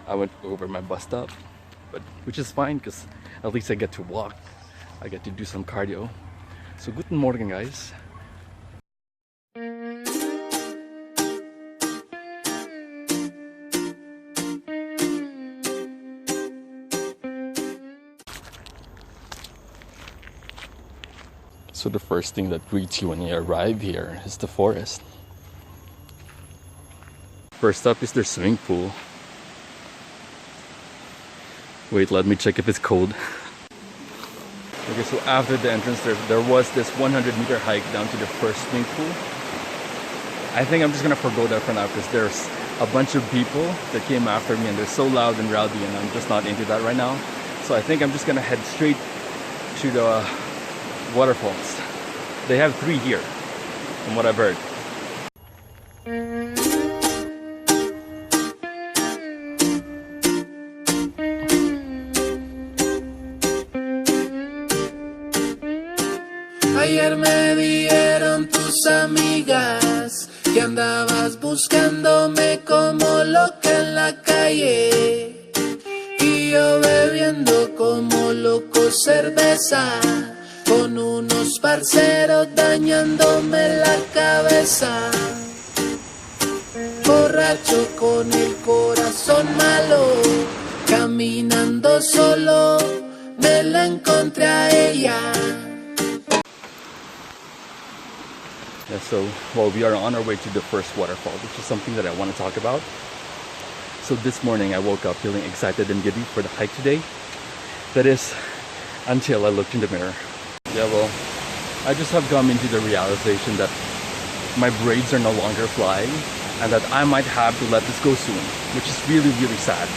I went over my bus stop, but which is fine because at least I get to walk. I get to do some cardio. So guten Morgen, guys. So the first thing that greets you when you arrive here is the forest. First up is their swimming pool. Wait, let me check if it's cold. Okay, so after the entrance there was this 100-meter hike down to the first swimming pool. I think I'm just gonna forgo that for now because there's a bunch of people that came after me and they're so loud and rowdy and I'm just not into that right now. So I think I'm just gonna head straight to the waterfalls. They have 3 here, from what I've heard. Ayer me dijeron tus amigas que andabas buscándome como loca en la calle y yo bebiendo como loco cerveza con unos parceros dañándome la cabeza. Borracho con el corazón malo, caminando solo, me la encontré a ella. Yeah, so, well, we are on our way to the first waterfall, which is something that I want to talk about. So this morning I woke up feeling excited and giddy for the hike today. That is, until I looked in the mirror. Yeah, well, I just have come into the realization that my braids are no longer flying and that I might have to let this go soon, which is really, really sad.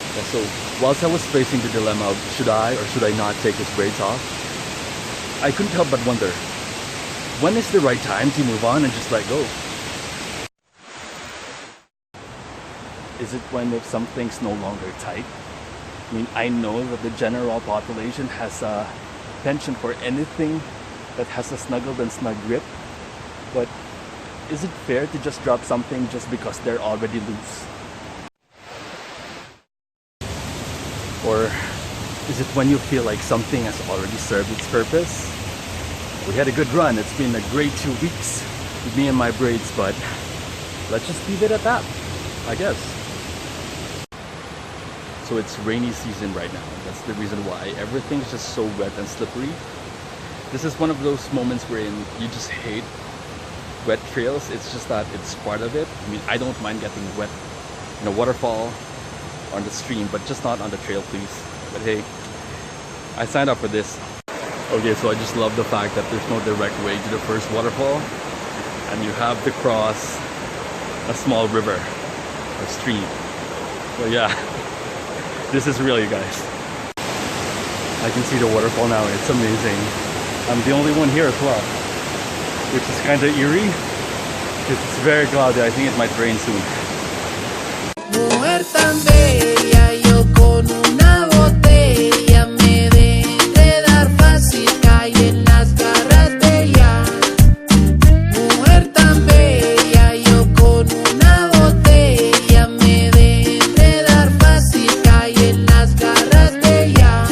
Yeah, so whilst I was facing the dilemma of should I or should I not take these braids off, I couldn't help but wonder, when is the right time to move on and just let go? Is it when if something's no longer tight? I mean, I know that the general population has a penchant for anything that has a snuggled and snug grip, but is it fair to just drop something just because they're already loose? Or is it when you feel like something has already served its purpose? We had a good run, it's been a great 2 weeks with me and my braids, but let's just leave it at that, I guess. So it's rainy season right now. That's the reason why everything's just so wet and slippery. This is one of those moments wherein you just hate wet trails. It's just that it's part of it. I mean, I don't mind getting wet in a waterfall or on the stream, but just not on the trail, please. But hey, I signed up for this. Okay, so I just love the fact that there's no direct way to the first waterfall and you have to cross a small river or stream. So yeah. This is real, you guys. I can see the waterfall now. It's amazing. I'm the only one here as well, which is kind of eerie because it's very cloudy. I think it might rain soon. Mujer tan bella, yo con una botella me de enredar fácil, caí en las garras de ella. Mujer tan bella, yo con una botella me de enredar fácil, caí en las garras de ella.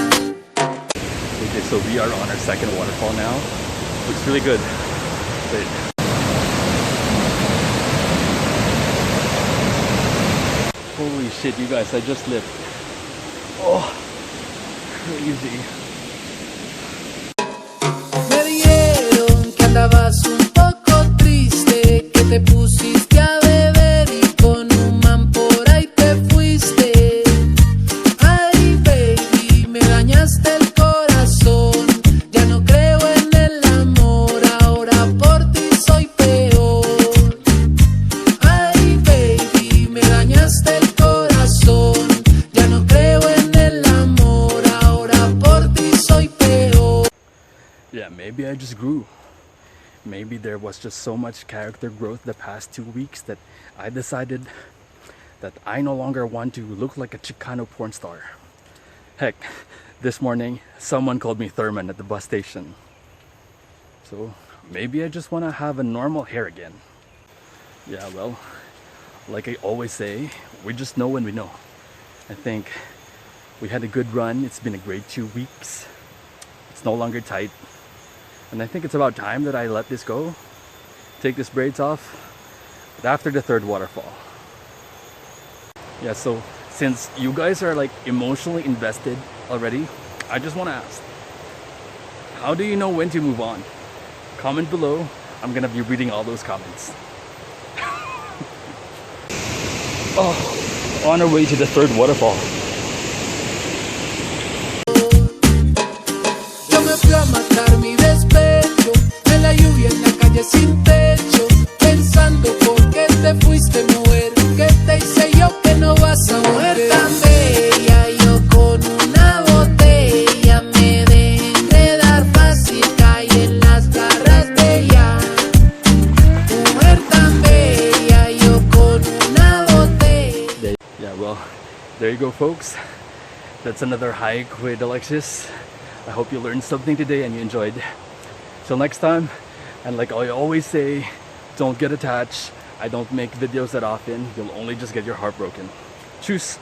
Okay, so we are on our second waterfall now. Looks really good. Wait. Holy shit, you guys, I just lived. Oh, crazy. Me dijeron que andabas un poco triste, que te pusiste a beber y con un man por ahí te fuiste. Ay, baby, me dañaste el corazón. Ya no creo en el amor, ahora por ti soy peor. Ay, baby, me dañaste el corazón. Ya no creo en el amor, ahora por ti soy peor. Yeah, maybe I just grew. Maybe there was just so much character growth the past 2 weeks that I decided that I no longer want to look like a Chicano porn star. Heck, this morning someone called me Thurman at the bus station. So maybe I just want to have a normal hair again. Yeah, well, like I always say, we just know when we know. I think we had a good run. It's been a great 2 weeks. It's no longer tight. And I think it's about time that I let this go. Take these braids off. But after the third waterfall. Yeah, so since you guys are like emotionally invested already, I just want to ask, how do you know when to move on? Comment below. I'm gonna be reading all those comments. Oh, on our way to the third waterfall. Yo me fui a matar mi despecho en la lluvia en la calle sin techo, pensando por qué te fuiste, mujer, que te hice yo que no vas a volver. Tan bella, yo con una botella me dejé enredar fácil, caí en las garras de ella. Mujer tan bella, yo con una botella. Yeah, well, there you go, folks. That's another hike with Alexis. I hope you learned something today and you enjoyed. Till next time, and like I always say, don't get attached. I don't make videos that often. You'll only just get your heart broken. Tschüss.